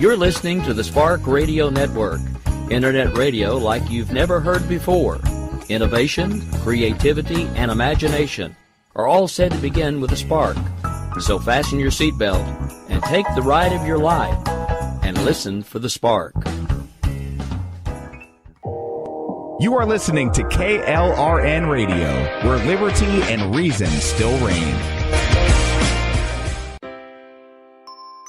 You're listening to the Spark Radio Network, internet radio like you've never heard before. Innovation, creativity, and imagination are all said to begin with a spark. So fasten your seatbelt and take the ride of your life and listen for the spark. You are listening to KLRN Radio, where liberty and reason still reign.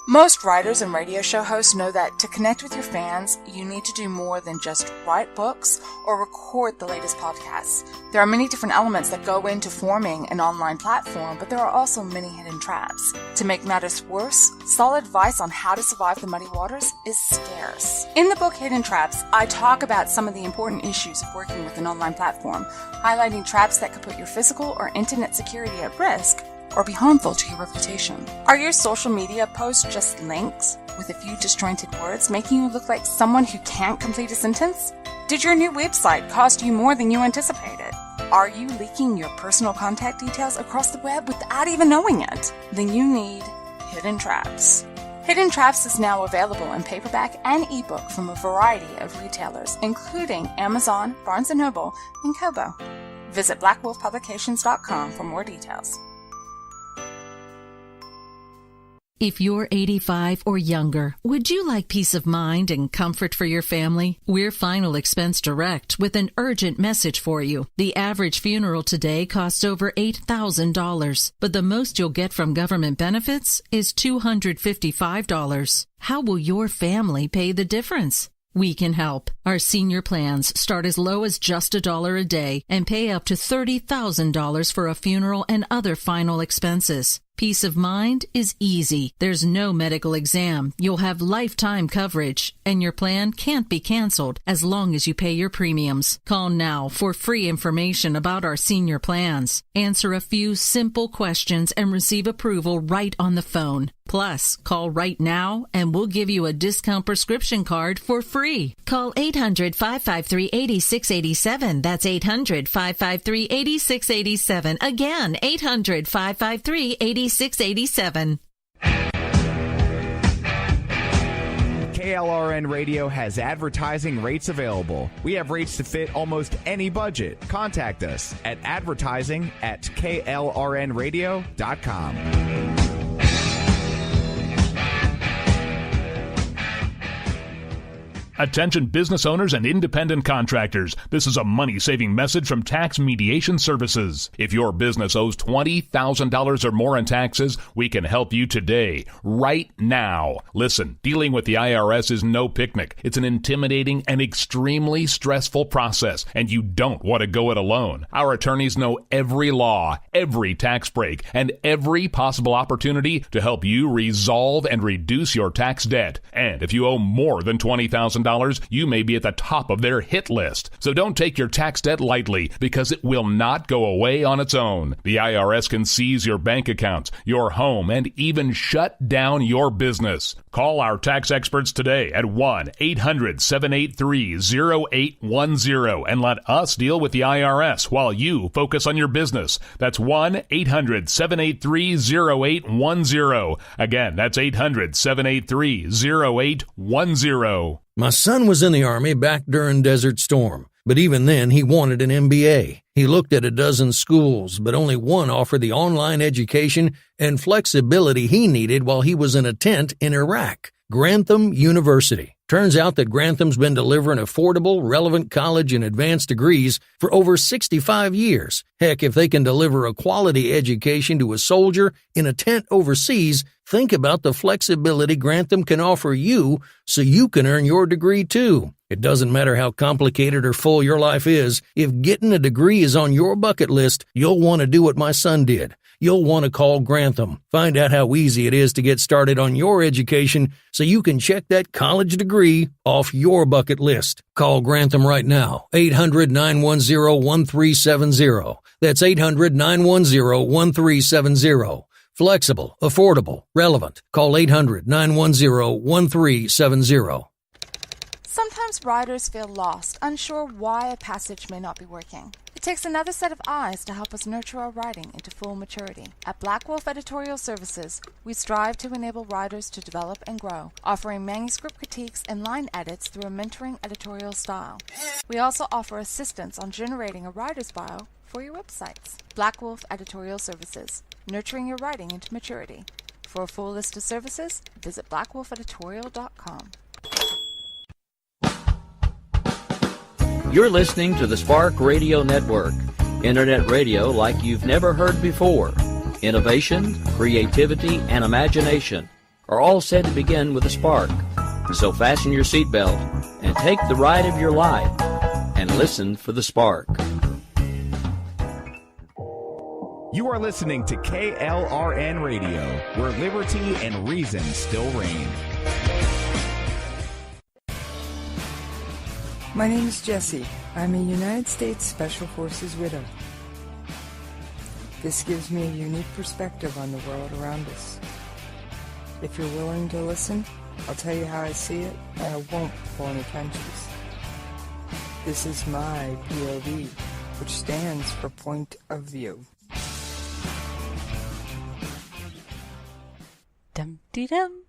Most writers and radio show hosts know that to connect with your fans, you need to do more than just write books or record the latest podcasts. There are many different elements that go into forming an online platform, but there are also many hidden traps. To make matters worse, solid advice on how to survive the muddy waters is scarce. In the book Hidden Traps, I talk about some of the important issues of working with an online platform, highlighting traps that could put your physical or internet security at risk or be harmful to your reputation. Are your social media posts just links with a few disjointed words, making you look like someone who can't complete a sentence? Did your new website cost you more than you anticipated? Are you leaking your personal contact details across the web without even knowing it? Then you need Hidden Traps. Hidden Traps is now available in paperback and ebook from a variety of retailers, including Amazon, Barnes & Noble, and Kobo. Visit blackwolfpublications.com for more details. If you're 85 or younger, would you like peace of mind and comfort for your family? We're Final Expense Direct with an urgent message for you. The average funeral today costs over $8,000, but the most you'll get from government benefits is $255. How will your family pay the difference? We can help. Our senior plans start as low as just $1 a day and pay up to $30,000 for a funeral and other final expenses. Peace of mind is easy. There's no medical exam. You'll have lifetime coverage, and your plan can't be canceled as long as you pay your premiums. Call now for free information about our senior plans. Answer a few simple questions and receive approval right on the phone. Plus, call right now and we'll give you a discount prescription card for free. Call 800-553-8687. That's 800-553-8687. Again, 800-553-8687. KLRN Radio has advertising rates available. We have rates to fit almost any budget. Contact us at advertising@klrnradio.com. Attention business owners and independent contractors. This is a money-saving message from Tax Mediation Services. If your business owes $20,000 or more in taxes, we can help you today, right now. Listen, dealing with the IRS is no picnic. It's an intimidating and extremely stressful process, and you don't want to go it alone. Our attorneys know every law, every tax break, and every possible opportunity to help you resolve and reduce your tax debt. And if you owe more than $20,000, you may be at the top of their hit list. So don't take your tax debt lightly, because it will not go away on its own. The IRS can seize your bank accounts, your home, and even shut down your business. Call our tax experts today at 1-800-783-0810 and let us deal with the IRS while you focus on your business. That's 1-800-783-0810. Again, that's 800-783-0810. My son was in the Army back during Desert Storm, but even then he wanted an MBA. He looked at a dozen schools, but only one offered the online education and flexibility he needed while he was in a tent in Iraq. Grantham University. Turns out that Grantham's been delivering affordable, relevant college and advanced degrees for over 65 years. Heck, if they can deliver a quality education to a soldier in a tent overseas, think about the flexibility Grantham can offer you so you can earn your degree too. It doesn't matter how complicated or full your life is. If getting a degree is on your bucket list, you'll want to do what my son did. You'll want to call Grantham. Find out how easy it is to get started on your education so you can check that college degree off your bucket list. Call Grantham right now, 800-910-1370. That's 800-910-1370. Flexible, affordable, relevant. Call 800-910-1370. Sometimes writers feel lost, unsure why a passage may not be working. It takes another set of eyes to help us nurture our writing into full maturity. At Black Wolf Editorial Services, we strive to enable writers to develop and grow, offering manuscript critiques and line edits through a mentoring editorial style. We also offer assistance on generating a writer's bio for your websites. Black Wolf Editorial Services, nurturing your writing into maturity. For a full list of services, visit blackwolfeditorial.com. You're listening to the Spark Radio Network, internet radio like you've never heard before. Innovation, creativity, and imagination are all said to begin with a spark. So fasten your seatbelt and take the ride of your life and listen for the spark. You are listening to KLRN Radio, where liberty and reason still reign. My name is Jessie. I'm a United States Special Forces widow. This gives me a unique perspective on the world around us. If you're willing to listen, I'll tell you how I see it, and I won't pull any punches. This is my POV, which stands for point of view. Dum-dee-dum.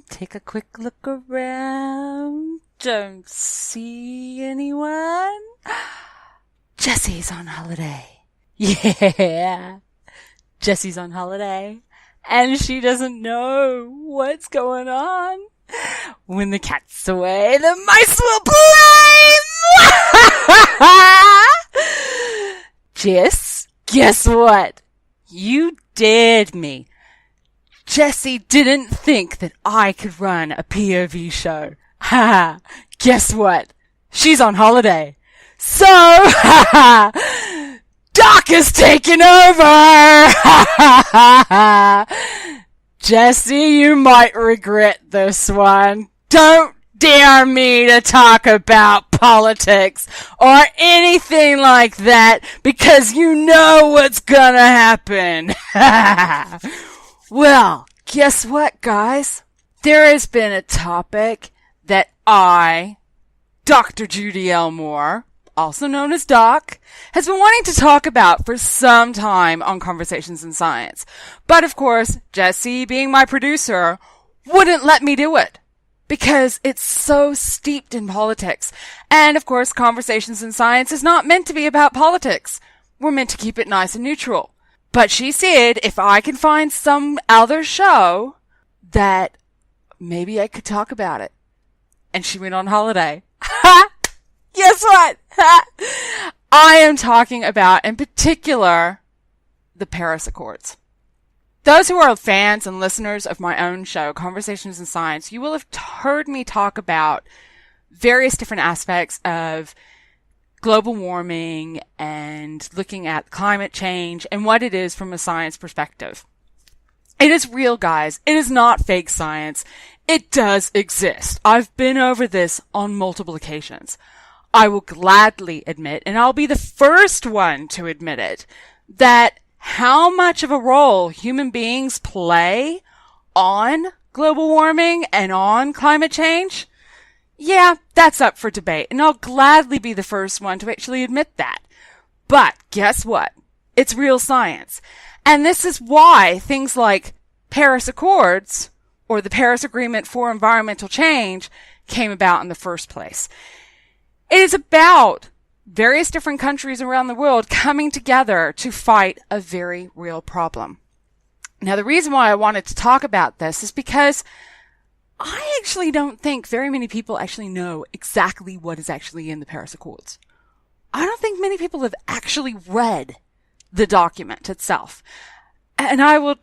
Take a quick look around. Don't see anyone. Jessie's on holiday. Yeah. Jessie's on holiday. And she doesn't know what's going on. When the cat's away, the mice will play! Jess, guess what? You dared me. Jessie didn't think that I could run a POV show. Ha! Guess what? She's on holiday. So, Doc is taking over! Jessie, you might regret this one. Don't dare me to talk about politics or anything like that, because you know what's gonna happen. Well, guess what, guys? There has been a topic that I, Dr. Judy Elmore, also known as Doc, has been wanting to talk about for some time on Conversations in Science. But of course, Jessie, being my producer, wouldn't let me do it because it's so steeped in politics. And of course, Conversations in Science is not meant to be about politics. We're meant to keep it nice and neutral. But she said if I can find some other show that maybe I could talk about it. And she went on holiday. Guess what? I am talking about, in particular, the Paris Accords. Those who are fans and listeners of my own show, Conversations in Science, you will have heard me talk about various different aspects of global warming and looking at climate change and what it is from a science perspective. It is real, guys. It is not fake science. It does exist. I've been over this on multiple occasions. I will gladly admit, and I'll be the first one to admit it, that how much of a role human beings play on global warming and on climate change, yeah, that's up for debate. And I'll gladly be the first one to actually admit that. But guess what? It's real science. And this is why things like Paris Accords or the Paris Agreement for Environmental Change came about in the first place. It is about various different countries around the world coming together to fight a very real problem. Now, the reason why I wanted to talk about this is because I actually don't think very many people actually know exactly what is actually in the Paris Accords. I don't think many people have actually read the document itself. And I will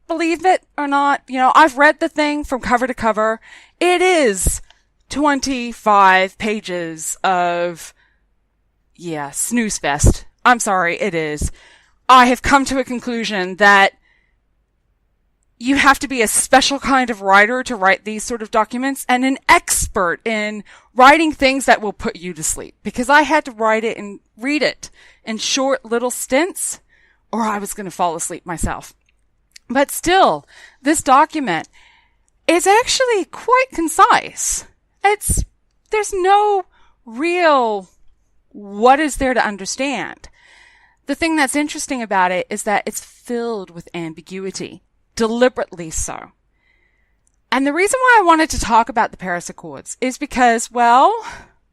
believe it or not, I've read the thing from cover to cover. It is 25 pages of, snooze fest. I'm sorry, it is. I have come to a conclusion that you have to be a special kind of writer to write these sort of documents and an expert in writing things that will put you to sleep, because I had to write it and read it in short little stints or I was going to fall asleep myself. But still, this document is actually quite concise. There's no real what is there to understand? The thing that's interesting about it is that it's filled with ambiguity, deliberately so. And the reason why I wanted to talk about the Paris Accords is because, well,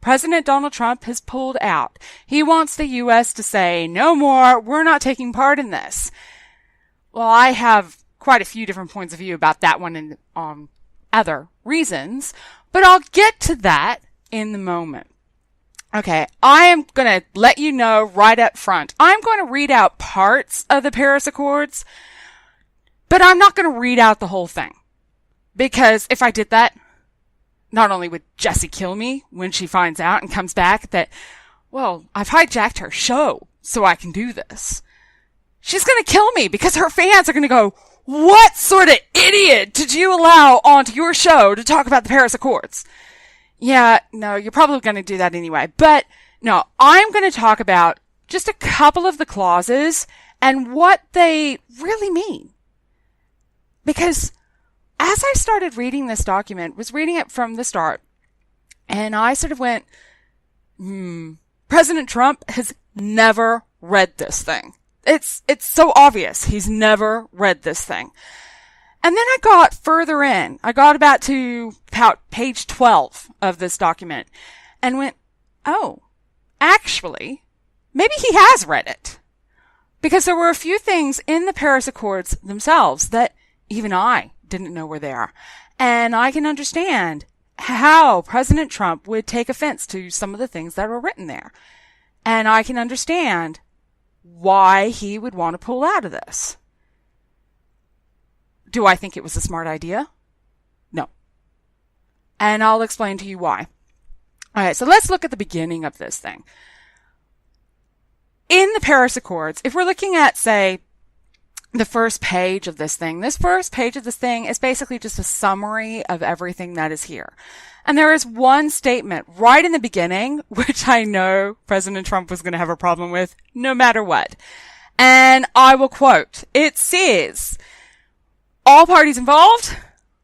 President Donald Trump has pulled out. He wants the U.S. to say, no more, we're not taking part in this. Well, I have quite a few different points of view about that one and other reasons, but I'll get to that in the moment. Okay, I am going to let you know right up front. I'm going to read out parts of the Paris Accords, but I'm not going to read out the whole thing. Because if I did that, not only would Jessie kill me when she finds out and comes back that, well, I've hijacked her show so I can do this. She's going to kill me because her fans are going to go, what sort of idiot did you allow onto your show to talk about the Paris Accords? Yeah, no, you're probably going to do that anyway. But no, I'm going to talk about just a couple of the clauses and what they really mean. Because as I started reading this document, was reading it from the start, and I sort of went, President Trump has never read this thing. It's so obvious he's never read this thing. And then I got further in. I got about page 12 of this document and went, oh, actually, maybe he has read it. Because there were a few things in the Paris Accords themselves that even I didn't know were there. And I can understand how President Trump would take offense to some of the things that were written there. And I can understand why he would want to pull out of this. Do I think it was a smart idea? No. And I'll explain to you why. All right, so let's look at the beginning of this thing. In the Paris Accords, if we're looking at, say, the first page of this thing, this first page of this thing is basically just a summary of everything that is here. And there is one statement right in the beginning, which I know President Trump was going to have a problem with no matter what. And I will quote, it says, all parties involved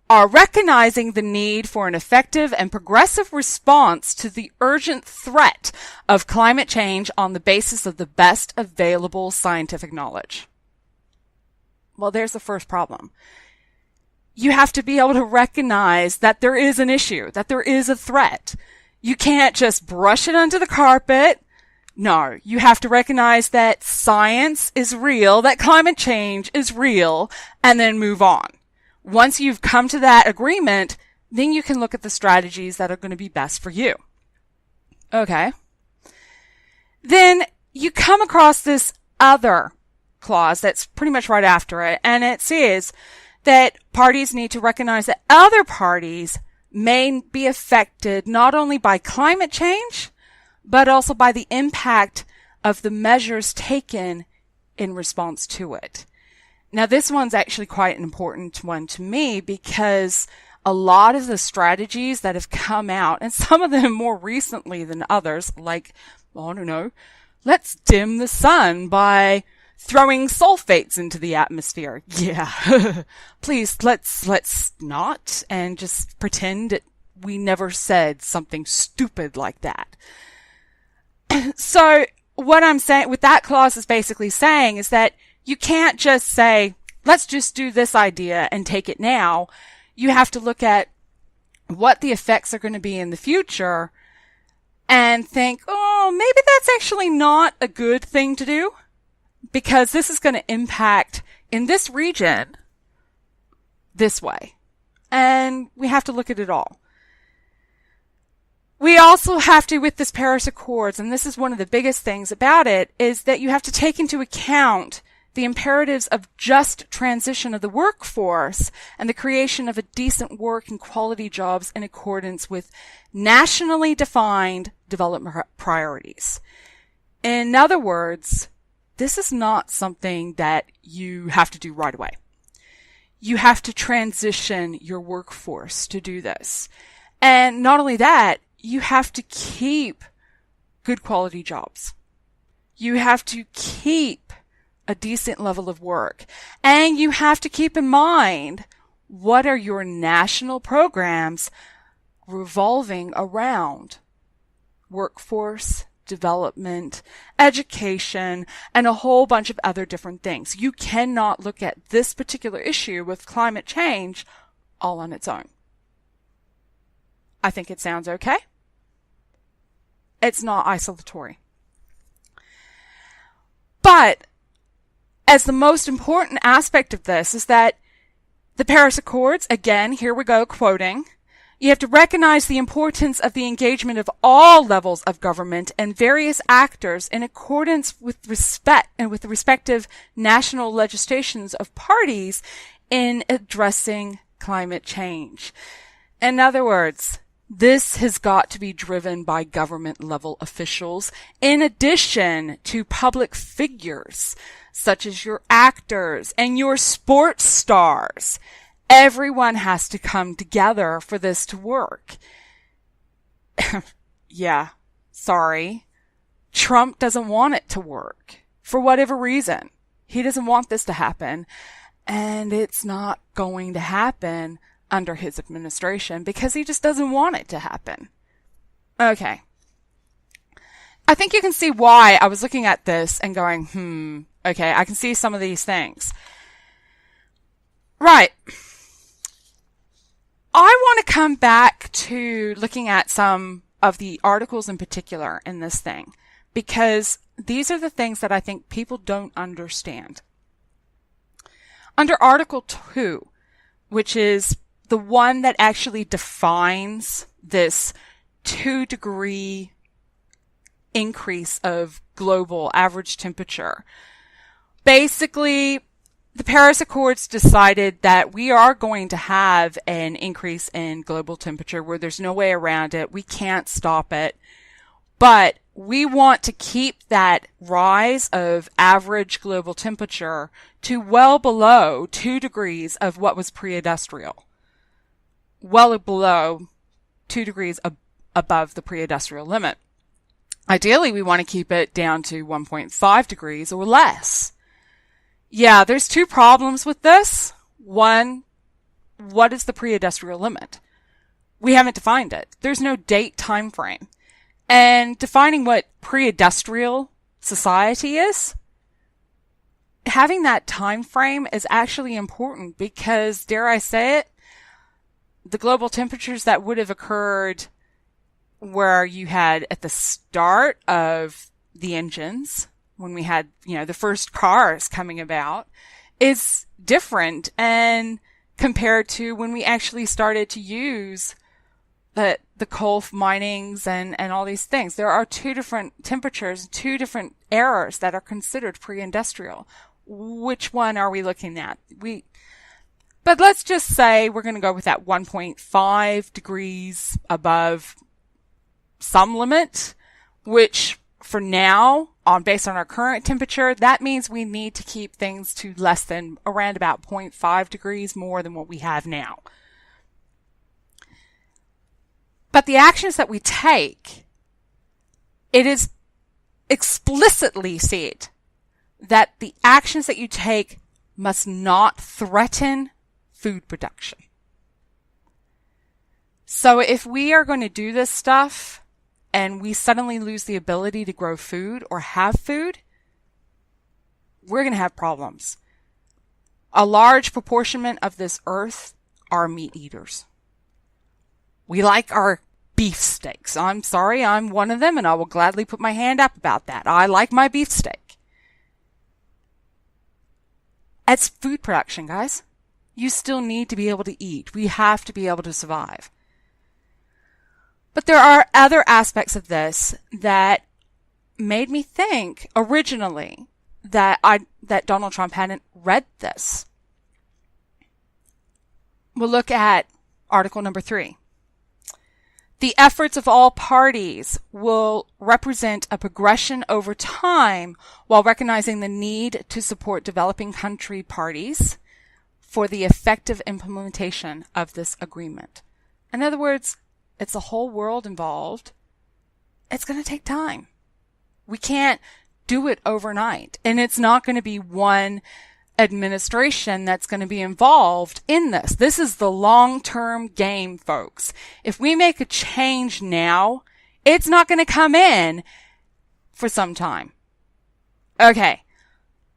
are recognizing the need for an effective and progressive response to the urgent threat of climate change on the basis of the best available scientific knowledge. Well, there's the first problem. You have to be able to recognize that there is an issue, that there is a threat. You can't just brush it under the carpet. No, you have to recognize that science is real, that climate change is real, and then move on. Once you've come to that agreement, then you can look at the strategies that are going to be best for you. Okay. Then you come across this other clause that's pretty much right after it, and it says that parties need to recognize that other parties may be affected not only by climate change, but also by the impact of the measures taken in response to it. Now, this one's actually quite an important one to me because a lot of the strategies that have come out, and some of them more recently than others, like, I don't know, let's dim the sun by throwing sulfates into the atmosphere. Yeah. Please, let's not and just pretend that we never said something stupid like that. So what I'm saying with that clause is basically saying is that you can't just say, let's just do this idea and take it now. You have to look at what the effects are going to be in the future and think, oh, maybe that's actually not a good thing to do because this is going to impact in this region this way. And we have to look at it all. We also have to, with this Paris Accords, and this is one of the biggest things about it, is that you have to take into account the imperatives of just transition of the workforce and the creation of a decent work and quality jobs in accordance with nationally defined development priorities. In other words, this is not something that you have to do right away. You have to transition your workforce to do this. And not only that, you have to keep good quality jobs. You have to keep a decent level of work. And you have to keep in mind what are your national programs revolving around workforce development, education, and a whole bunch of other different things. You cannot look at this particular issue with climate change all on its own. I think it sounds okay. It's not isolatory. But as the most important aspect of this is that the Paris Accords, again, here we go quoting, you have to recognize the importance of the engagement of all levels of government and various actors in accordance with respect and with the respective national legislations of parties in addressing climate change. In other words, this has got to be driven by government level officials in addition to public figures such as your actors and your sports stars. Everyone has to come together for this to work. Yeah, sorry. Trump doesn't want it to work for whatever reason. He doesn't want this to happen, and it's not going to happen under his administration because he just doesn't want it to happen. Okay. I think you can see why I was looking at this and going, okay, I can see some of these things. Right. I want to come back to looking at some of the articles in particular in this thing, because these are the things that I think people don't understand. Under Article 2, which is the one that actually defines this 2-degree increase of global average temperature. Basically, the Paris Accords decided that we are going to have an increase in global temperature where there's no way around it. We can't stop it. But we want to keep that rise of average global temperature to well below 2 degrees of what was pre-industrial. Well below 2 degrees above the pre-industrial limit. Ideally, we want to keep it down to 1.5 degrees or less. Yeah, there's two problems with this. One, what is the pre-industrial limit? We haven't defined it. There's no date time frame. And defining what pre-industrial society is, having that time frame is actually important because, dare I say it, the global temperatures that would have occurred where you had at the start of the engines, when we had, the first cars coming about, is different and compared to when we actually started to use the coal minings and all these things. There are two different temperatures, two different eras that are considered pre-industrial. Which one are we looking at? But let's just say we're going to go with that 1.5 degrees above some limit, which for now, based on our current temperature, that means we need to keep things to less than around about 0.5 degrees more than what we have now. But the actions that we take, it is explicitly said that the actions that you take must not threaten food production. So if we are going to do this stuff and we suddenly lose the ability to grow food or have food, we're going to have problems. A large proportion of this earth are meat eaters. We like our beef steaks. I'm sorry, I'm one of them, and I will gladly put my hand up about that. I like my beef steak. It's food production, guys. You still need to be able to eat. We have to be able to survive. But there are other aspects of this that made me think originally that Donald Trump hadn't read this. We'll look at article number 3. The efforts of all parties will represent a progression over time while recognizing the need to support developing country parties for the effective implementation of this agreement. In other words, it's the whole world involved. It's going to take time. We can't do it overnight. And it's not going to be one administration that's going to be involved in this. This is the long-term game, folks. If we make a change now, it's not going to come in for some time. Okay,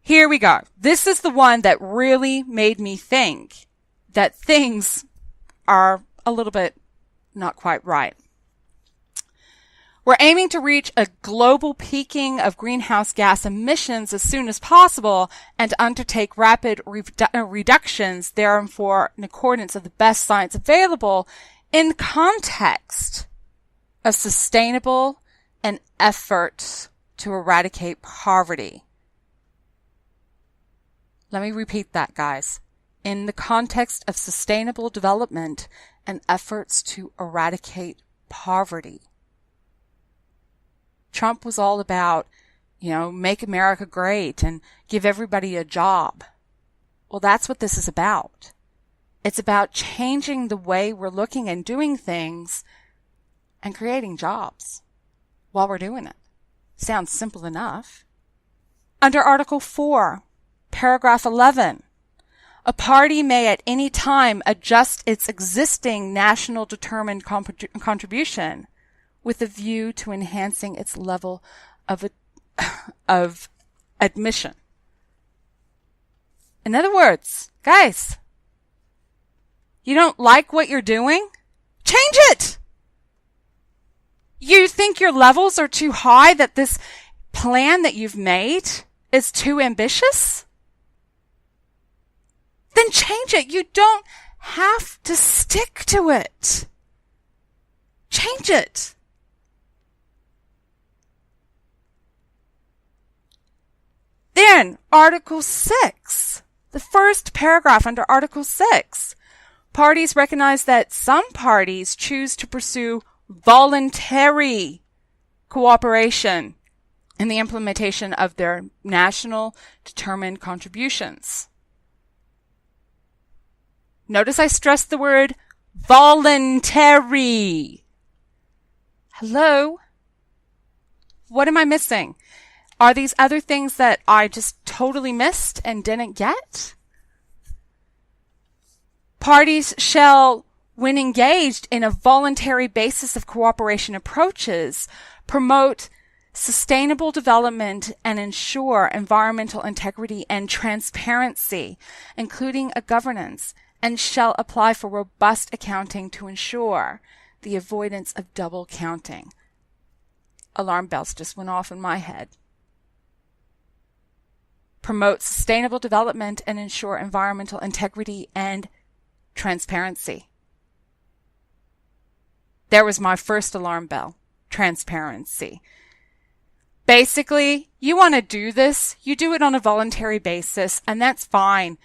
here we go. This is the one that really made me think that things are a little bit not quite right. We're aiming to reach a global peaking of greenhouse gas emissions as soon as possible and to undertake rapid reductions, therefore in accordance with the best science available in the context of sustainable and efforts to eradicate poverty. Let me repeat that, guys. In the context of sustainable development and efforts to eradicate poverty. Trump was all about, make America great and give everybody a job. Well, that's what this is about. It's about changing the way we're looking and doing things and creating jobs while we're doing it. Sounds simple enough. Under Article 4, Paragraph 11, a party may at any time adjust its existing national determined contribution with a view to enhancing its level of admission. In other words, guys, you don't like what you're doing? Change it! You think your levels are too high, that this plan that you've made is too ambitious? Then change it. You don't have to stick to it. Change it. Then, Article 6, the first paragraph under Article 6. Parties recognize that some parties choose to pursue voluntary cooperation in the implementation of their national determined contributions. Notice I stressed the word voluntary. Hello? What am I missing? Are these other things that I just totally missed and didn't get? Parties shall, when engaged in a voluntary basis of cooperation approaches, promote sustainable development and ensure environmental integrity and transparency, including a governance, and shall apply for robust accounting to ensure the avoidance of double counting. Alarm bells just went off in my head. Promote sustainable development and ensure environmental integrity and transparency. There was my first alarm bell. Transparency. Basically, you want to do this, you do it on a voluntary basis, and that's fine.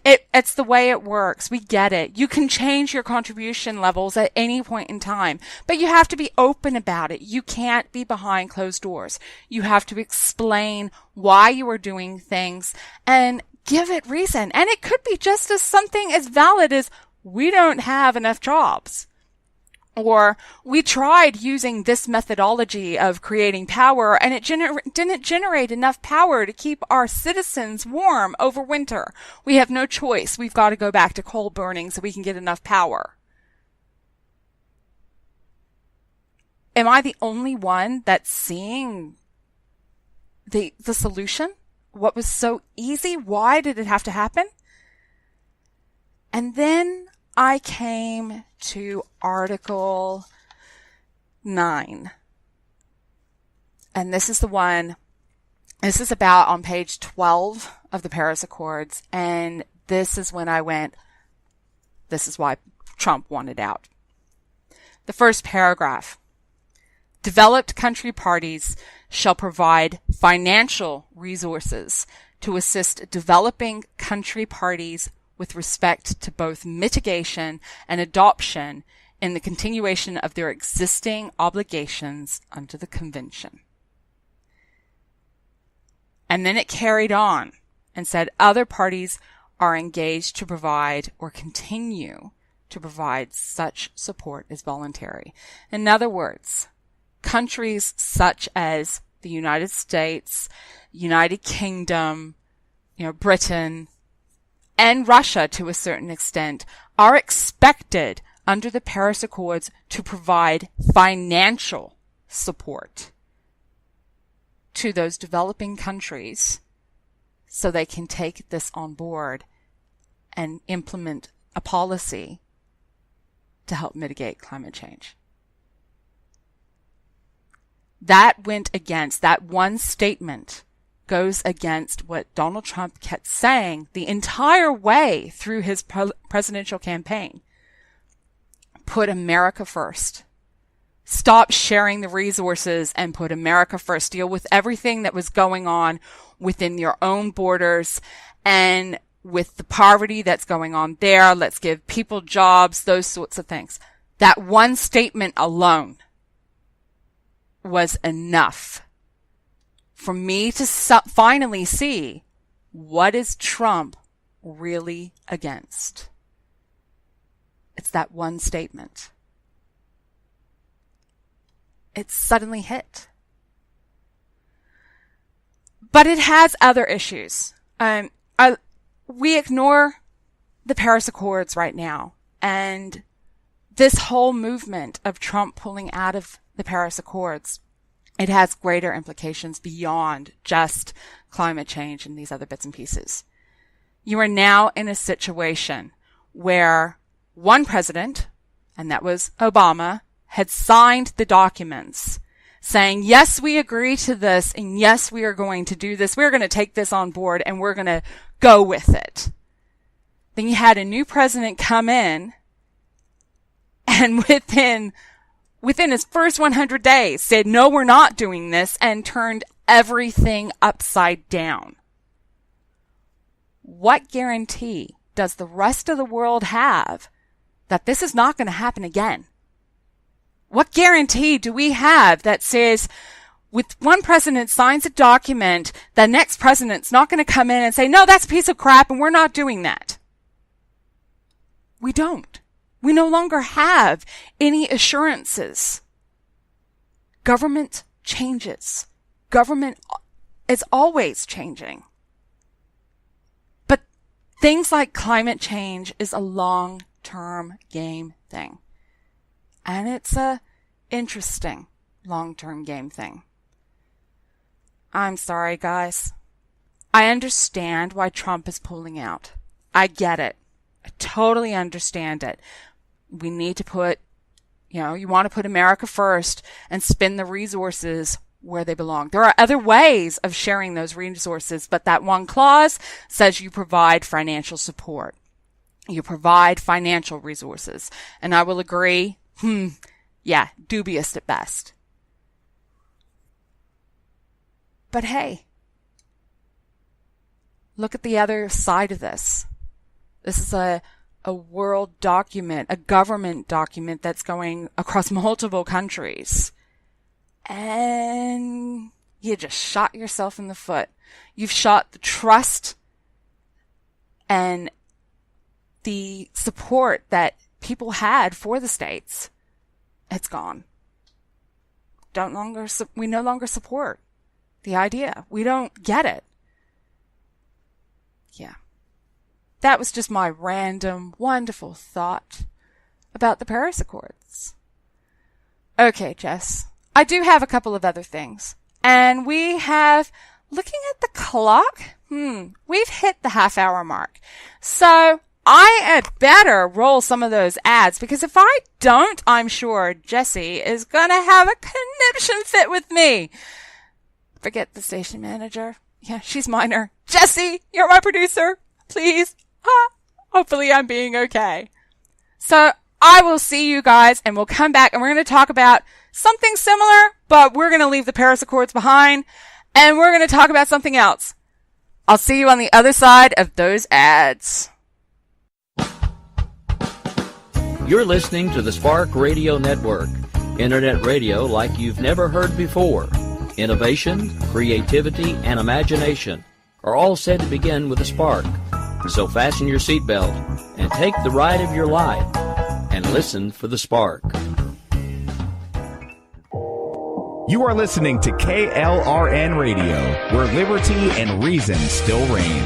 It's the way it works. We get it. You can change your contribution levels at any point in time, but you have to be open about it. You can't be behind closed doors. You have to explain why you are doing things and give it reason. And it could be just as something as valid as we don't have enough jobs. Or we tried using this methodology of creating power and it didn't generate enough power to keep our citizens warm over winter. We have no choice. We've got to go back to coal burning so we can get enough power. Am I the only one that's seeing the solution? What was so easy? Why did it have to happen? And then I came to Article 9. And this is the one, this is about on page 12 of the Paris Accords. And this is when I went, this is why Trump wanted out. The first paragraph. Developed country parties shall provide financial resources to assist developing country parties with respect to both mitigation and adoption in the continuation of their existing obligations under the convention. And then it carried on and said other parties are engaged to provide or continue to provide such support as voluntary. In other words, countries such as the United States, United Kingdom, Britain, and Russia to a certain extent are expected under the Paris Accords to provide financial support. to those developing countries so they can take this on board and implement a policy to help mitigate climate change. That one statement goes against what Donald Trump kept saying the entire way through his presidential campaign. Put America first. Stop sharing the resources and put America first. Deal with everything that was going on within your own borders and with the poverty that's going on there. Let's give people jobs, those sorts of things. That one statement alone was enough for me to finally see what is Trump really against. It's that one statement. It suddenly hit. But it has other issues. We ignore the Paris Accords right now, and this whole movement of Trump pulling out of the Paris Accords, it has greater implications beyond just climate change and these other bits and pieces. You are now in a situation where one president, and that was Obama, had signed the documents saying, yes, we agree to this, and yes, we are going to do this. We're going to take this on board, and we're going to go with it. Then you had a new president come in, and within his first 100 days said, no, we're not doing this, and turned everything upside down. What guarantee does the rest of the world have that this is not going to happen again? What guarantee do we have that says with one president signs a document, the next president's not going to come in and say, no, that's a piece of crap and we're not doing that? We don't. We no longer have any assurances. Government changes. Government is always changing. But things like climate change is a long-term game thing. And it's a interesting long-term game thing. I'm sorry, guys. I understand why Trump is pulling out. I get it. I totally understand it. We need to put, you want to put America first and spend the resources where they belong. There are other ways of sharing those resources, but that one clause says you provide financial support. You provide financial resources. And I will agree, dubious at best. But hey, look at the other side of this. This is a world document, a government document that's going across multiple countries. And you just shot yourself in the foot. You've shot the trust and the support that people had for the states. It's gone. We no longer support the idea. We don't get it. Yeah. That was just my random, wonderful thought about the Paris Accords. Okay, Jess. I do have a couple of other things. And we have, looking at the clock, we've hit the half-hour mark. So I had better roll some of those ads, because if I don't, I'm sure Jessie is going to have a conniption fit with me. Forget the station manager. Yeah, she's minor. Jessie, you're my producer. Please. Hopefully I'm being okay. So I will see you guys, and we'll come back, and we're going to talk about something similar, but we're going to leave the Paris Accords behind, and we're going to talk about something else. I'll see you on the other side of those ads. You're listening to the Spark Radio Network, internet radio like you've never heard before. Innovation, creativity, and imagination are all said to begin with a spark. So fasten your seatbelt and take the ride of your life and listen for the spark. You are listening to KLRN Radio, where liberty and reason still reign.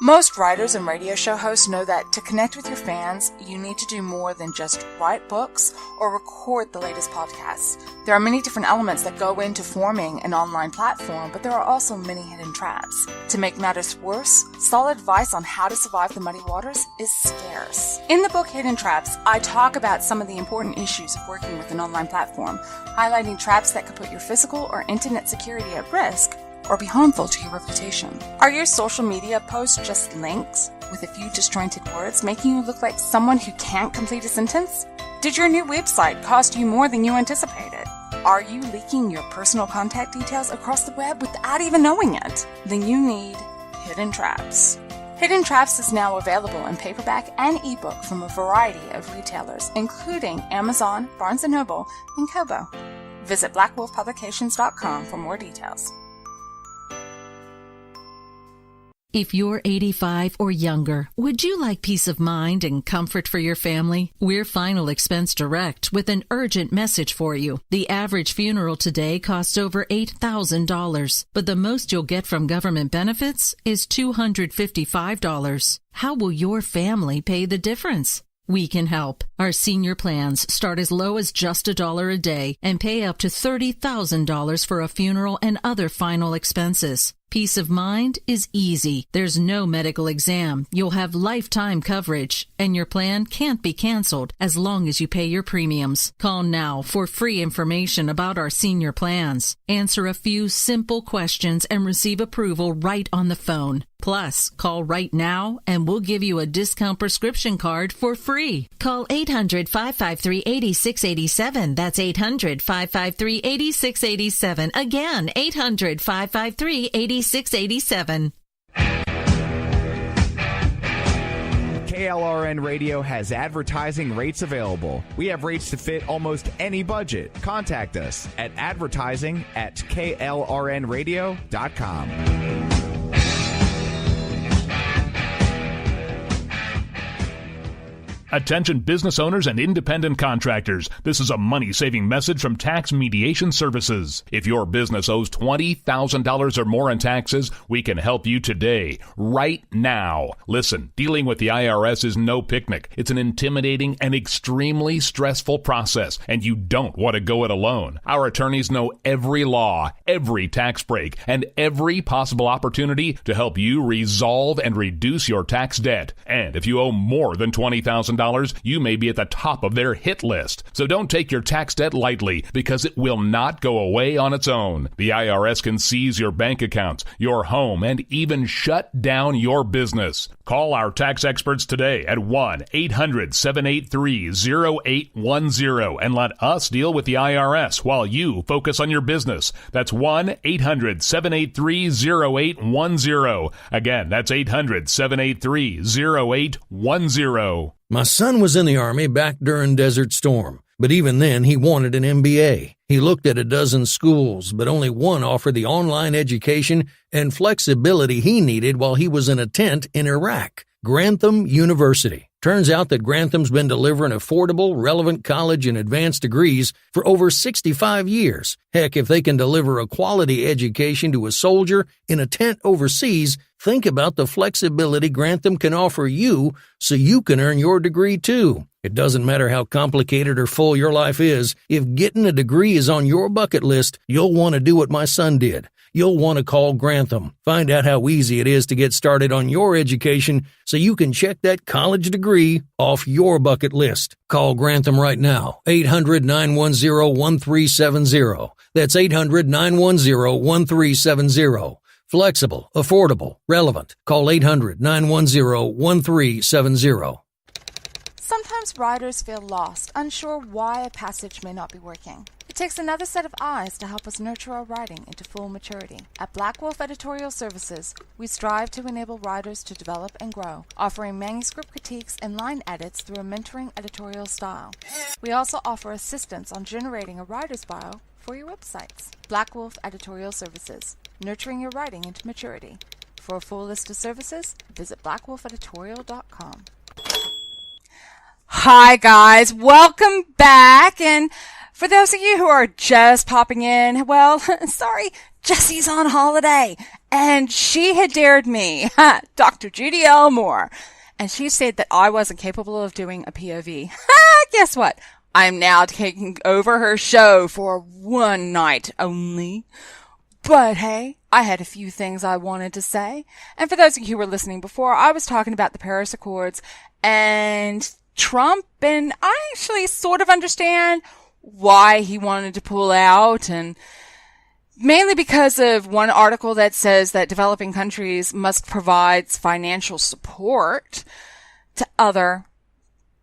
Most writers and radio show hosts know that to connect with your fans, you need to do more than just write books or record the latest podcasts. There are many different elements that go into forming an online platform, but there are also many hidden traps. To make matters worse, solid advice on how to survive the muddy waters is scarce. In the book Hidden Traps, I talk about some of the important issues of working with an online platform, highlighting traps that could put your physical or internet security at risk or be harmful to your reputation. Are your social media posts just links with a few disjointed words, making you look like someone who can't complete a sentence? Did your new website cost you more than you anticipated? Are you leaking your personal contact details across the web without even knowing it? Then you need Hidden Traps. Hidden Traps is now available in paperback and ebook from a variety of retailers, including Amazon, Barnes & Noble, and Kobo. Visit blackwolfpublications.com for more details. If you're 85 or younger, would you like peace of mind and comfort for your family? We're Final Expense Direct with an urgent message for you. The average funeral today costs over $8,000, but the most you'll get from government benefits is $255. How will your family pay the difference? We can help. Our senior plans start as low as just $1 a day and pay up to $30,000 for a funeral and other final expenses. Peace of mind is easy. There's no medical exam. You'll have lifetime coverage, and your plan can't be canceled as long as you pay your premiums. Call now for free information about our senior plans. Answer a few simple questions and receive approval right on the phone. Plus, call right now and we'll give you a discount prescription card for free. Call 800-553-8687. That's 800-553-8687. Again, 800-553-8687. KLRN Radio has advertising rates available. We have rates to fit almost any budget. Contact us at advertising@klrnradio.com. Attention business owners and independent contractors. This is a money-saving message from Tax Mediation Services. If your business owes $20,000 or more in taxes, we can help you today, right now. Listen, dealing with the IRS is no picnic. It's an intimidating and extremely stressful process, and you don't want to go it alone. Our attorneys know every law, every tax break, and every possible opportunity to help you resolve and reduce your tax debt. And if you owe more than $20,000, you may be at the top of their hit list. So don't take your tax debt lightly, because it will not go away on its own. The IRS can seize your bank accounts, your home, and even shut down your business. Call our tax experts today at 1-800-783-0810 and let us deal with the IRS while you focus on your business. That's 1-800-783-0810. Again, that's 800-783-0810. My son was in the Army back during Desert Storm, but even then he wanted an MBA. He looked at a dozen schools, but only one offered the online education and flexibility he needed while he was in a tent in Iraq, Grantham University. Turns out that Grantham's been delivering affordable, relevant college and advanced degrees for over 65 years. Heck, if they can deliver a quality education to a soldier in a tent overseas, think about the flexibility Grantham can offer you so you can earn your degree too. It doesn't matter how complicated or full your life is, if getting a degree is on your bucket list, you'll want to do what my son did. You'll want to call Grantham. Find out how easy it is to get started on your education so you can check that college degree off your bucket list. Call Grantham right now, 800-910-1370. That's 800-910-1370. Flexible, affordable, relevant. Call 800-910-1370. Sometimes writers feel lost, unsure why a passage may not be working. It takes another set of eyes to help us nurture our writing into full maturity. At Black Wolf Editorial Services, we strive to enable writers to develop and grow, offering manuscript critiques and line edits through a mentoring editorial style. We also offer assistance on generating a writer's bio for your websites. Black Wolf Editorial Services, nurturing your writing into maturity. For a full list of services, visit blackwolfeditorial.com. Hi guys, welcome back, and for those of you who are just popping in, well, sorry, Jesse's on holiday, and she had dared me, Dr. Judy Elmore, and she said that I wasn't capable of doing a POV. Guess what? I'm now taking over her show for one night only. But hey, I had a few things I wanted to say. And for those of you who were listening before, I was talking about the Paris Accords and Trump, and I actually sort of understand why he wanted to pull out, and mainly because of one article that says that developing countries must provide financial support to other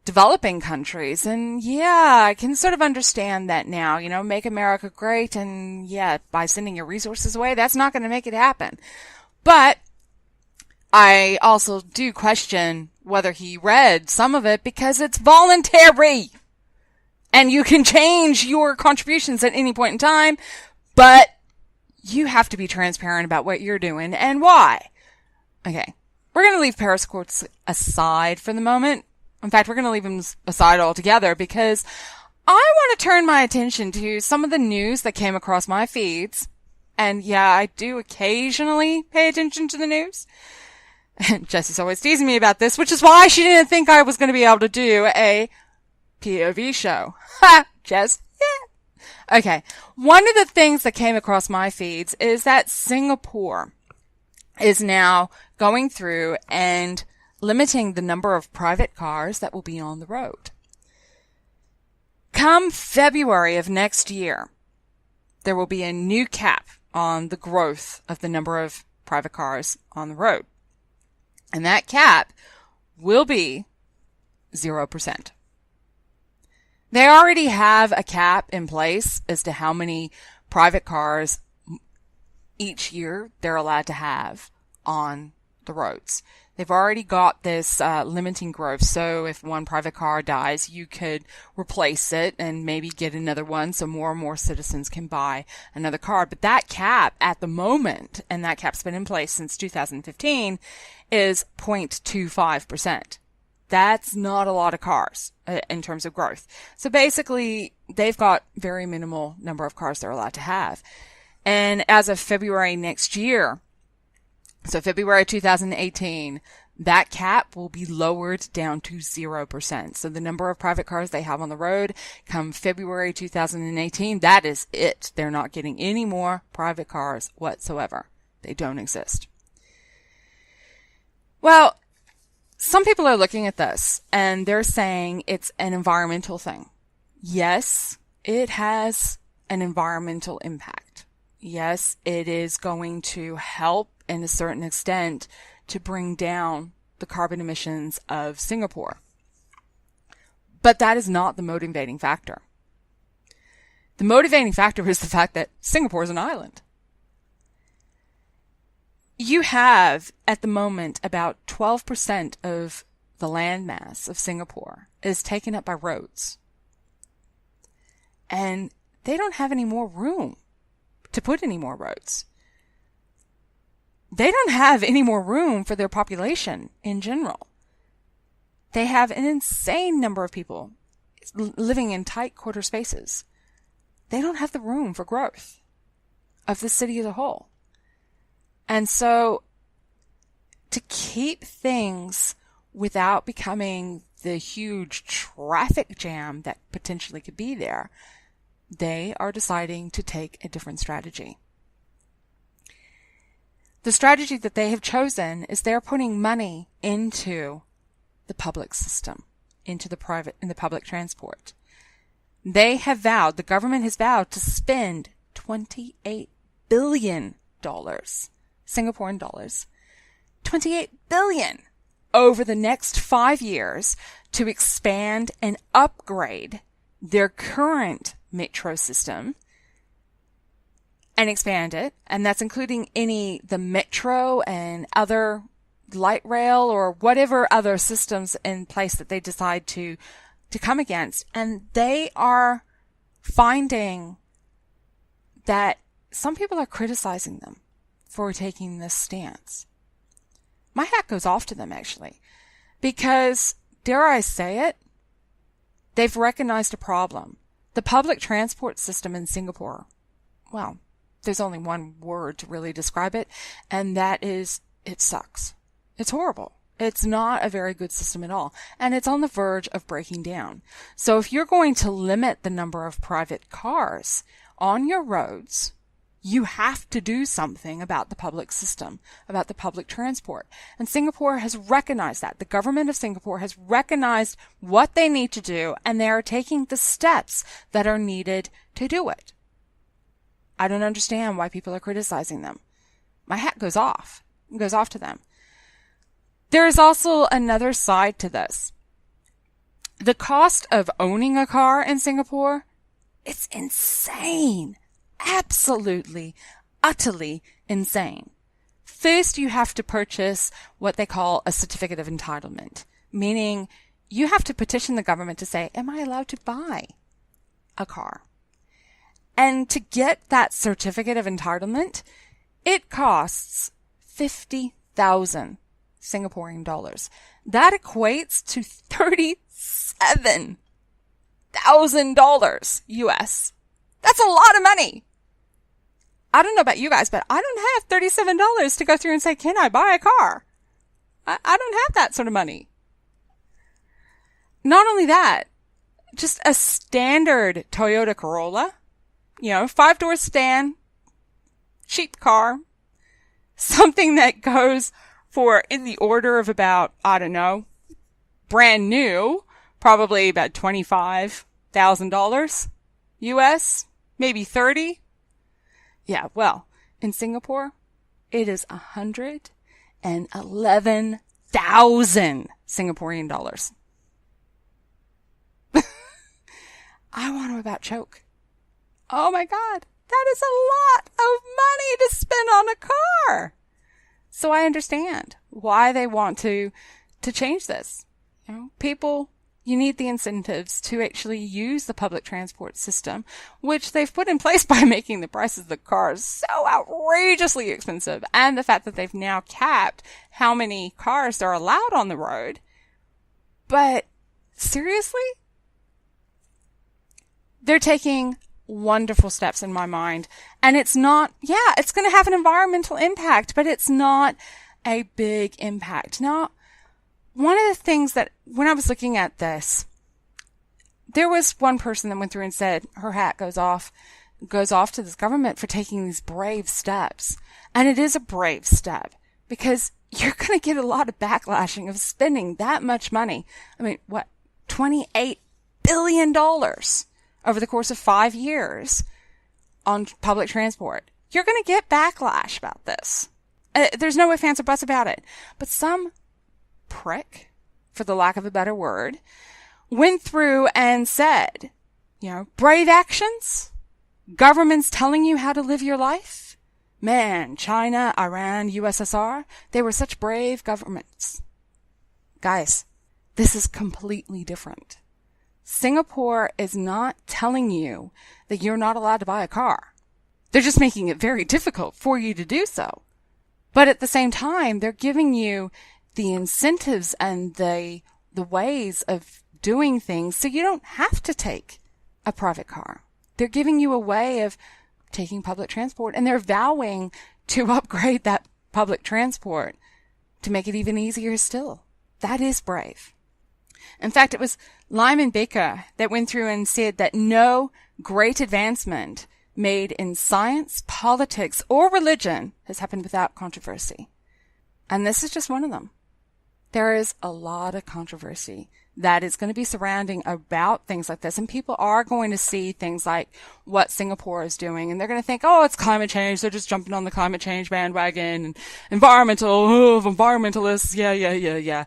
developing countries. And yeah, I can sort of understand that now, make America great. And yeah, by sending your resources away, that's not going to make it happen. But I also do question whether he read some of it, because it's voluntary and you can change your contributions at any point in time, but you have to be transparent about what you're doing and why. Okay. We're going to leave Paris Accords aside for the moment. In fact, we're going to leave them aside altogether, because I want to turn my attention to some of the news that came across my feeds. And yeah, I do occasionally pay attention to the news. And Jessie's always teasing me about this, which is why she didn't think I was going to be able to do a POV show. Ha! Jess? Yeah. Okay. One of the things that came across my feeds is that Singapore is now going through and limiting the number of private cars that will be on the road. Come February of next year, there will be a new cap on the growth of the number of private cars on the road. And that cap will be 0%. They already have a cap in place as to how many private cars each year they're allowed to have on the roads. They've already got this limiting growth. So if one private car dies, you could replace it and maybe get another one, so more and more citizens can buy another car. But that cap at the moment, and that cap's been in place since 2015, is 0.25%. That's not a lot of cars in terms of growth. So basically, they've got very minimal number of cars they're allowed to have. And as of February next year, so February 2018, that cap will be lowered down to 0%. So the number of private cars they have on the road come February 2018, that is it. They're not getting any more private cars whatsoever. They don't exist. Well, some people are looking at this and they're saying it's an environmental thing. Yes, it has an environmental impact. Yes, it is going to help in a certain extent to bring down the carbon emissions of Singapore. But that is not the motivating factor. The motivating factor is the fact that Singapore is an island. You have, at the moment, about 12% of the landmass of Singapore is taken up by roads. And they don't have any more room to put any more roads. They don't have any more room for their population in general. They have an insane number of people living in tight quarter spaces. They don't have the room for growth of the city as a whole. And so to keep things without becoming the huge traffic jam that potentially could be there, they are deciding to take a different strategy. The strategy that they have chosen is they're putting money into the public system, into the private and the public transport. They have vowed, the government has vowed to spend $28 billion, Singaporean dollars, $28 billion over the next 5 years to expand and upgrade their current metro system and expand it. And that's including the metro and other light rail or whatever other systems in place that they decide to come against. And they are finding that some people are criticizing them for taking this stance. My hat goes off to them, actually, because, dare I say it, they've recognized a problem. The public transport system in Singapore, well, there's only one word to really describe it, and that is, it sucks. It's horrible. It's not a very good system at all, and it's on the verge of breaking down. So if you're going to limit the number of private cars on your roads, you have to do something about the public system, about the public transport. And Singapore has recognized that. The government of Singapore has recognized what they need to do, and they are taking the steps that are needed to do it. I don't understand why people are criticizing them. My hat goes off. It goes off to them. There is also another side to this. The cost of owning a car in Singapore, it's insane. Absolutely, utterly insane. First, you have to purchase what they call a certificate of entitlement, meaning you have to petition the government to say, am I allowed to buy a car? And to get that certificate of entitlement, it costs 50,000 Singaporean dollars. That equates to $37,000 US. That's a lot of money. I don't know about you guys, but I don't have $37 to go through and say, can I buy a car? I don't have that sort of money. Not only that, just a standard Toyota Corolla, 5-door sedan, cheap car, something that goes for in the order of about, I don't know, brand new, probably about $25,000 US, maybe 30. Yeah, well, in Singapore, it is 111,000 Singaporean dollars. I want to about choke. Oh my God, that is a lot of money to spend on a car. So I understand why they want to change this. People, you need the incentives to actually use the public transport system, which they've put in place by making the prices of the cars so outrageously expensive, and the fact that they've now capped how many cars are allowed on the road. But seriously? They're taking wonderful steps in my mind. And it's not, it's going to have an environmental impact, but it's not a big impact. Now, one of the things that when I was looking at this, there was one person that went through and said her hat goes off to this government for taking these brave steps. And it is a brave step because you're going to get a lot of backlashing of spending that much money. I mean, $28 billion over the course of 5 years on public transport. You're going to get backlash about this. There's no ifs, ands, or buts about it. But some prick, for the lack of a better word, went through and said, brave actions, governments telling you how to live your life. Man, China, Iran, USSR, they were such brave governments. Guys, this is completely different. Singapore is not telling you that you're not allowed to buy a car. They're just making it very difficult for you to do so. But at the same time, they're giving you the incentives and the ways of doing things so you don't have to take a private car. They're giving you a way of taking public transport, and they're vowing to upgrade that public transport to make it even easier still. That is brave. In fact, it was Lyman Baker that went through and said that no great advancement made in science, politics, or religion has happened without controversy. And this is just one of them. There is a lot of controversy that is going to be surrounding about things like this. And people are going to see things like what Singapore is doing. And they're going to think, oh, it's climate change. They're just jumping on the climate change bandwagon. And environmentalists. Yeah.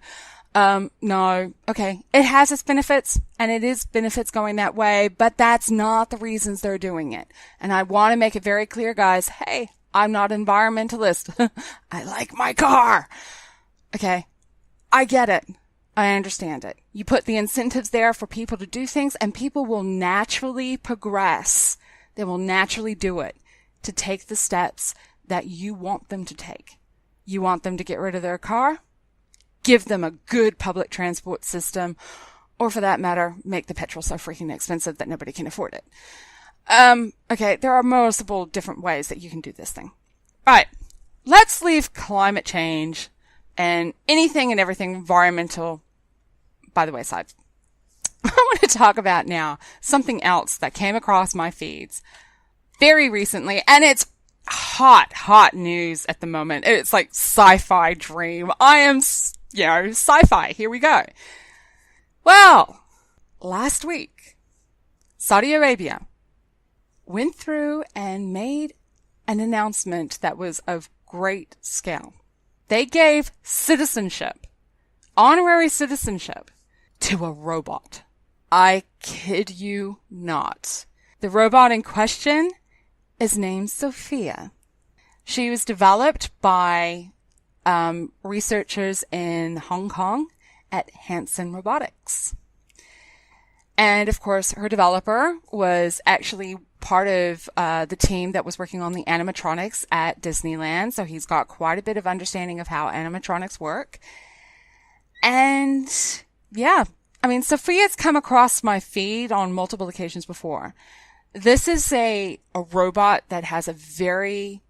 No. Okay. It has its benefits, and it is benefits going that way, but that's not the reasons they're doing it. And I want to make it very clear, guys. Hey, I'm not an environmentalist. I like my car. Okay. I get it. I understand it. You put the incentives there for people to do things, and people will naturally progress. They will naturally do it to take the steps that you want them to take. You want them to get rid of their car? Give them a good public transport system, or for that matter, make the petrol so freaking expensive that nobody can afford it. Okay, there are multiple different ways that you can do this thing. All right, let's leave climate change and anything and everything environmental by the wayside. I want to talk about now something else that came across my feeds very recently, and it's hot news at the moment. It's like sci-fi dream. I am, sci-fi. Here we go. Well, last week, Saudi Arabia went through and made an announcement that was of great scale. They gave citizenship, honorary citizenship, to a robot. I kid you not. The robot in question is named Sophia. She was developed by researchers in Hong Kong at Hanson Robotics. And of course, her developer was actually part of the team that was working on the animatronics at Disneyland. So he's got quite a bit of understanding of how animatronics work. And yeah, I mean, Sophia's come across my feed on multiple occasions before. This is a robot that has a very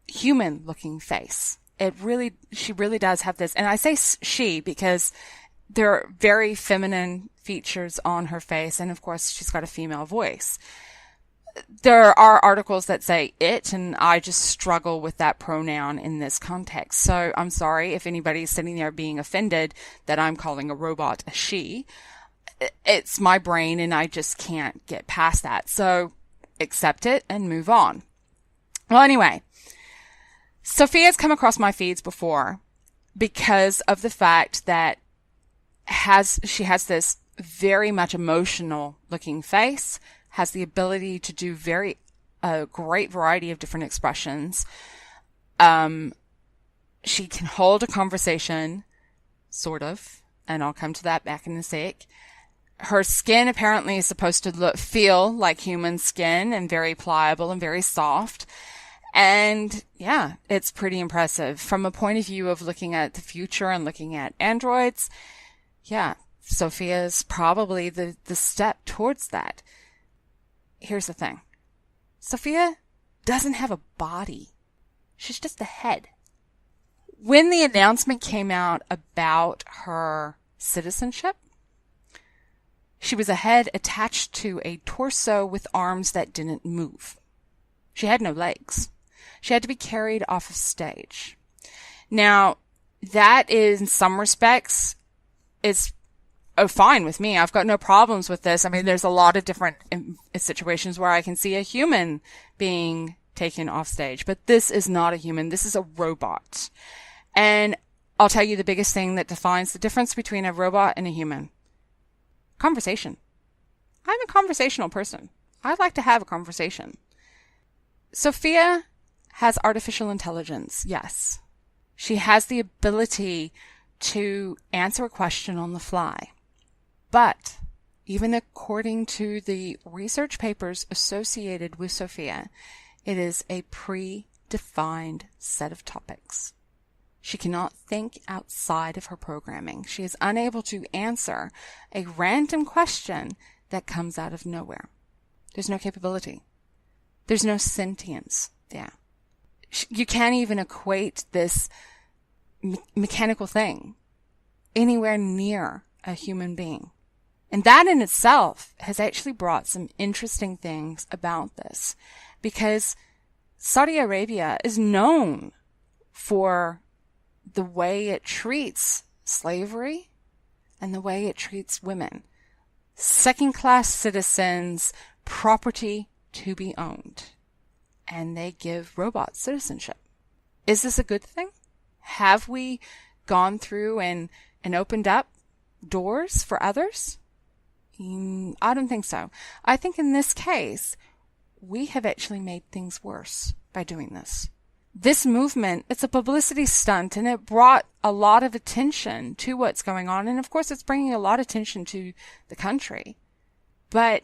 human looking face. She really does have this. And I say she because there are very feminine features on her face. And of course, she's got a female voice. There are articles that say it, and I just struggle with that pronoun in this context. So I'm sorry if anybody's sitting there being offended that I'm calling a robot a she. It's my brain and I just can't get past that. So accept it and move on. Well, anyway, Sophia's come across my feeds before because of the fact that she has this very much emotional looking face, has the ability to do a great variety of different expressions. She can hold a conversation, sort of, and I'll come to that back in a sec. Her skin apparently is supposed to feel like human skin and very pliable and very soft. And yeah, it's pretty impressive. From a point of view of looking at the future and looking at androids, yeah, Sophia is probably the step towards that. Here's the thing. Sophia doesn't have a body. She's just a head. When the announcement came out about her citizenship, she was a head attached to a torso with arms that didn't move. She had no legs. She had to be carried off of stage. Now, that in some respects is fine with me. I've got no problems with this. I mean, there's a lot of different situations where I can see a human being taken off stage, but this is not a human. This is a robot. And I'll tell you the biggest thing that defines the difference between a robot and a human. Conversation. I'm a conversational person. I like to have a conversation. Sophia has artificial intelligence, yes. She has the ability to answer a question on the fly. But even according to the research papers associated with Sophia, it is a predefined set of topics. She cannot think outside of her programming. She is unable to answer a random question that comes out of nowhere. There's no capability. There's no sentience. Yeah. You can't even equate this mechanical thing anywhere near a human being. And that in itself has actually brought some interesting things about this, because Saudi Arabia is known for the way it treats slavery and the way it treats women. Second-class citizens, property to be owned. And they give robots citizenship. Is this a good thing? Have we gone through and opened up doors for others? I don't think so. I think in this case, we have actually made things worse by doing this. This movement, it's a publicity stunt, and it brought a lot of attention to what's going on. And of course, it's bringing a lot of attention to the country, but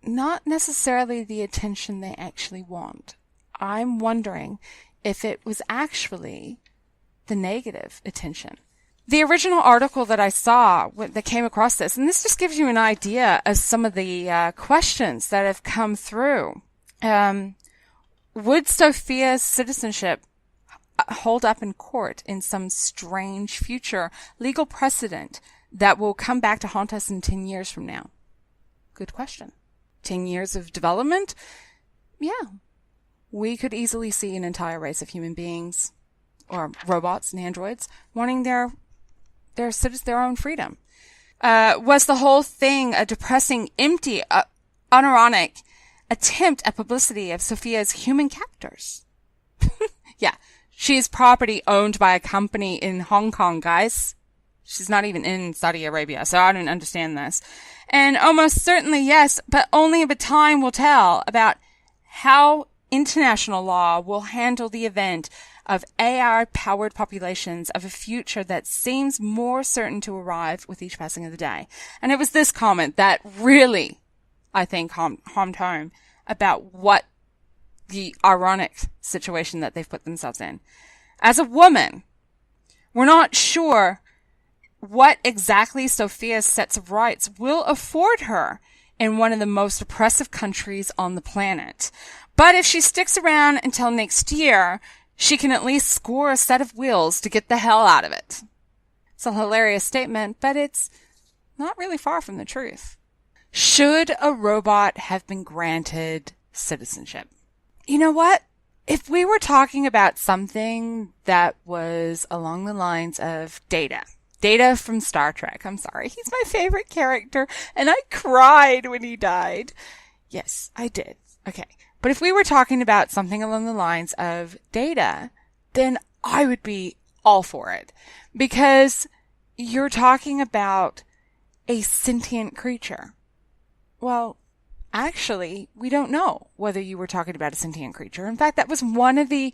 not necessarily the attention they actually want. I'm wondering if it was actually the negative attention. The original article that I saw that came across this, and this just gives you an idea of some of the questions that have come through. Would Sophia's citizenship hold up in court in some strange future legal precedent that will come back to haunt us in 10 years from now? Good question. 10 years of development? Yeah. We could easily see an entire race of human beings or robots and androids wanting their own freedom. Was the whole thing a depressing, empty, unironic attempt at publicity of Sophia's human captors? Yeah. She is property owned by a company in Hong Kong, guys. She's not even in Saudi Arabia, so I don't understand this. And almost certainly yes, but only the time will tell about how international law will handle the event of AI-powered populations of a future that seems more certain to arrive with each passing of the day. And it was this comment that really, I think, harmed home about what the ironic situation that they've put themselves in. As a woman, we're not sure what exactly Sophia's sets of rights will afford her in one of the most oppressive countries on the planet. But if she sticks around until next year, she can at least score a set of wheels to get the hell out of it. It's a hilarious statement, but it's not really far from the truth. Should a robot have been granted citizenship? You know what? If we were talking about something that was along the lines of Data from Star Trek, I'm sorry, he's my favorite character, and I cried when he died. Yes, I did. Okay. But if we were talking about something along the lines of Data, then I would be all for it. Because you're talking about a sentient creature. Well, actually, we don't know whether you were talking about a sentient creature. In fact, that was one of the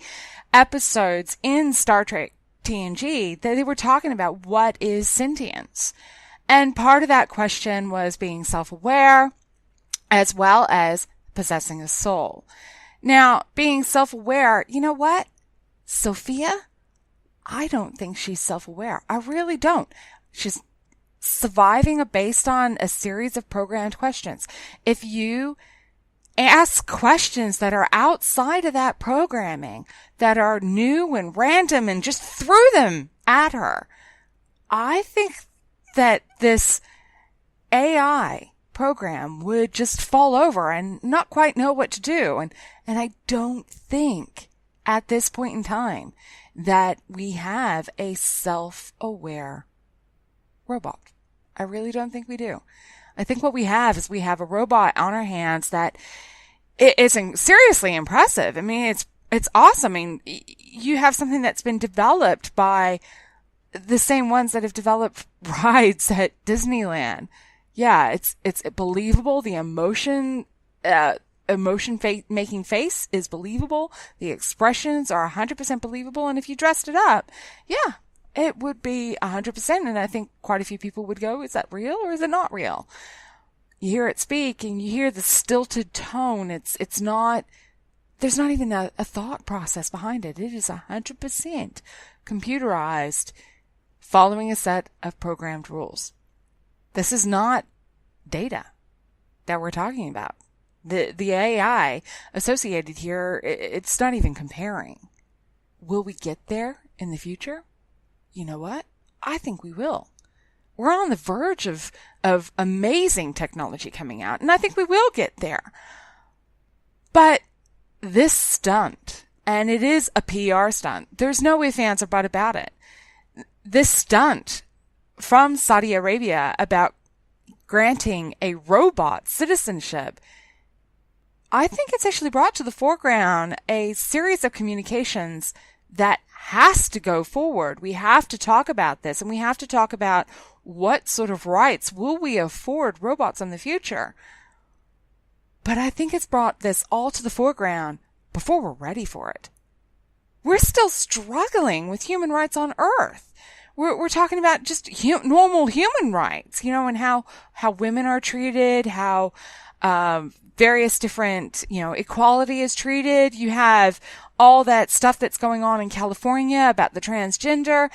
episodes in Star Trek TNG that they were talking about what is sentience. And part of that question was being self-aware as well as possessing a soul. Now, being self-aware, you know what? Sophia, I don't think she's self-aware. I really don't. She's surviving based on a series of programmed questions. If you ask questions that are outside of that programming, that are new and random and just threw them at her, I think that this AI program would just fall over and not quite know what to do. And I don't think at this point in time that we have a self-aware robot. I really don't think we do. I think what we have is we have a robot on our hands that is seriously impressive. I mean, it's awesome. I mean, you have something that's been developed by the same ones that have developed rides at Disneyland. Yeah, it's believable. The making face is believable. The expressions are 100% believable. And if you dressed it up, yeah, it would be 100%. And I think quite a few people would go, is that real or is it not real? You hear it speak and you hear the stilted tone. It's not, there's not even a thought process behind it. It is 100% computerized, following a set of programmed rules. This is not Data that we're talking about. The AI associated here, it's not even comparing. Will we get there in the future? You know what? I think we will. We're on the verge of amazing technology coming out, and I think we will get there. But this stunt, and it is a PR stunt, there's no ifs, ands, or buts about it. This stunt from Saudi Arabia about granting a robot citizenship, I think it's actually brought to the foreground a series of communications that has to go forward. We have to talk about this, and we have to talk about what sort of rights will we afford robots in the future. But I think it's brought this all to the foreground before we're ready for it. We're still struggling with human rights on Earth. We're talking about just normal human rights, and how women are treated, how various different, equality is treated. You have all that stuff that's going on in California about the transgender.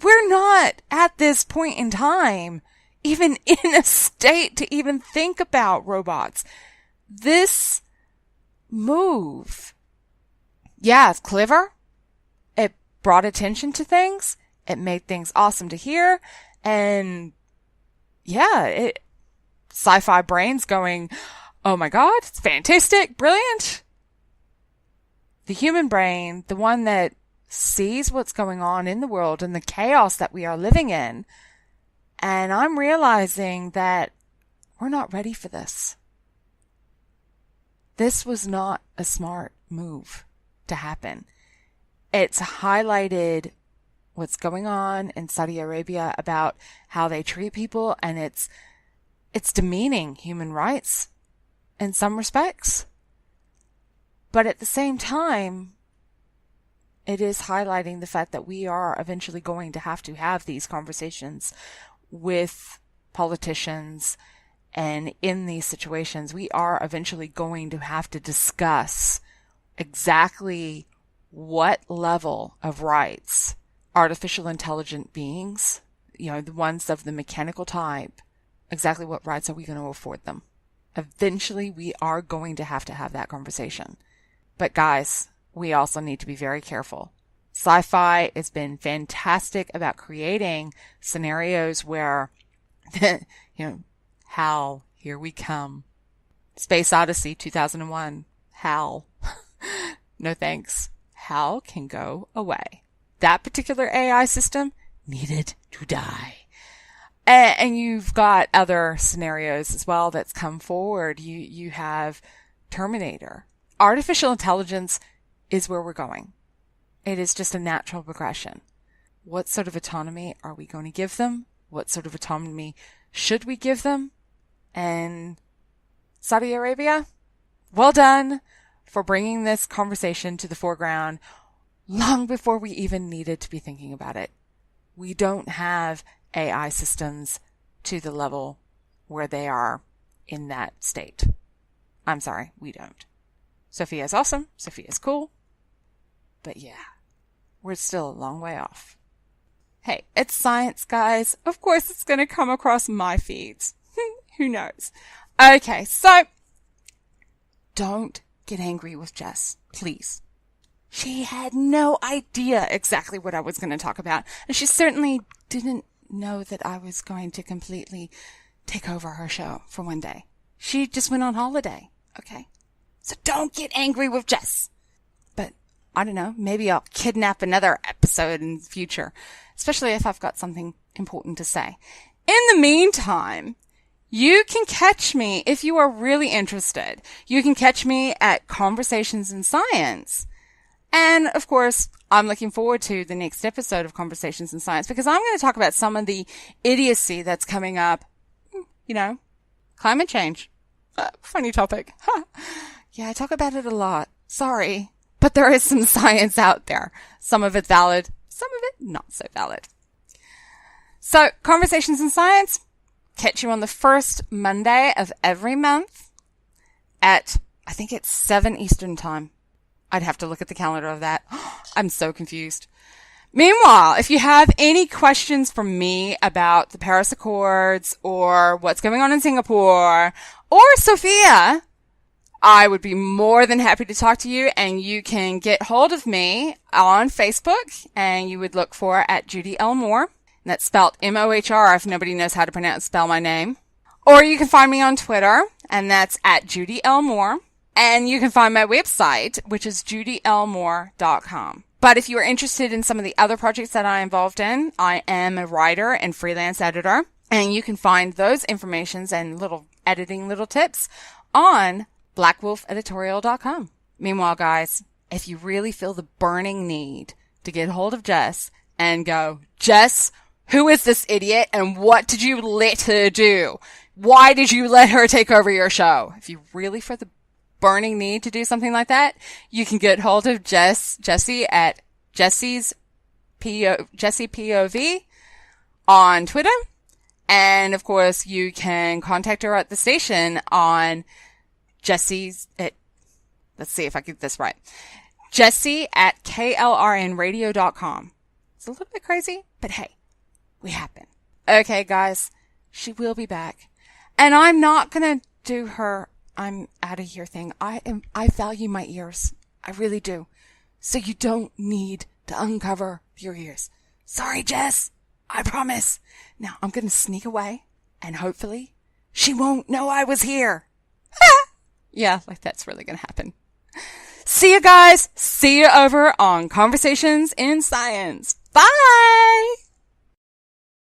we're not at this point in time even in a state to even think about robots. This move, yeah, it's clever. It brought attention to things. It made things awesome to hear. And yeah, sci-fi brains going, oh my God, it's fantastic, brilliant. The human brain, the one that sees what's going on in the world and the chaos that we are living in. And I'm realizing that we're not ready for this. This was not a smart move to happen. It's highlighted what's going on in Saudi Arabia about how they treat people, and it's demeaning human rights in some respects. But at the same time, it is highlighting the fact that we are eventually going to have these conversations with politicians, and in these situations, we are eventually going to have to discuss exactly what level of rights artificial intelligent beings, the ones of the mechanical type, exactly what rights are we going to afford them? Eventually, we are going to have that conversation. But guys, we also need to be very careful. Sci-fi has been fantastic about creating scenarios where, HAL, here we come. Space Odyssey 2001, HAL. No thanks. HAL can go away. That particular AI system needed to die. And you've got other scenarios as well that's come forward. You have Terminator. Artificial intelligence is where we're going. It is just a natural progression. What sort of autonomy are we going to give them? What sort of autonomy should we give them? And Saudi Arabia, well done for bringing this conversation to the foreground long before we even needed to be thinking about it. We don't have AI systems to the level where they are in that state. I'm sorry, we don't. Sophia's awesome. Sophia's cool. But yeah, we're still a long way off. Hey, it's science, guys. Of course it's going to come across my feeds. Who knows? Okay, so don't get angry with Jess, please. She had no idea exactly what I was going to talk about, and she certainly didn't know that I was going to completely take over her show for one day. She just went on holiday, okay? So don't get angry with Jess. But I don't know, maybe I'll kidnap another episode in the future, especially if I've got something important to say. In the meantime, you can catch me if you are really interested. You can catch me at Conversations in Science. And of course, I'm looking forward to the next episode of Conversations in Science because I'm going to talk about some of the idiocy that's coming up. Climate change. Funny topic. Yeah, I talk about it a lot. Sorry. But there is some science out there. Some of it valid, some of it not so valid. So, Conversations in Science, catch you on the first Monday of every month at, I think it's 7 Eastern time. I'd have to look at the calendar of that. I'm so confused. Meanwhile, if you have any questions for me about the Paris Accords or what's going on in Singapore or Sophia, I would be more than happy to talk to you, and you can get hold of me on Facebook, and you would look for at Judy L. Moore. And that's spelled M-O-H-R if nobody knows how to spell my name. Or you can find me on Twitter, and that's at Judy L. Moore. And you can find my website, which is judylmoore.com. But if you are interested in some of the other projects that I'm involved in, I am a writer and freelance editor, and you can find those informations and little tips on blackwolfeditorial.com. Meanwhile, guys, if you really feel the burning need to get hold of Jess and go, Jess, who is this idiot and what did you let her do? Why did you let her take over your show? If you really feel the burning need to do something like that, you can get hold of Jessie at Jessie POV on Twitter. And of course, you can contact her at the station on let's see if I get this right. Jessie at klrnradio.com. It's a little bit crazy, but hey, we happen. Okay, guys, she will be back. And I'm not going to do her I'm out of here thing. I value my ears. I really do. So you don't need to uncover your ears. Sorry, Jess. I promise. Now I'm going to sneak away and hopefully she won't know I was here. Yeah, like that's really going to happen. See you guys. See you over on Conversations in Science. Bye.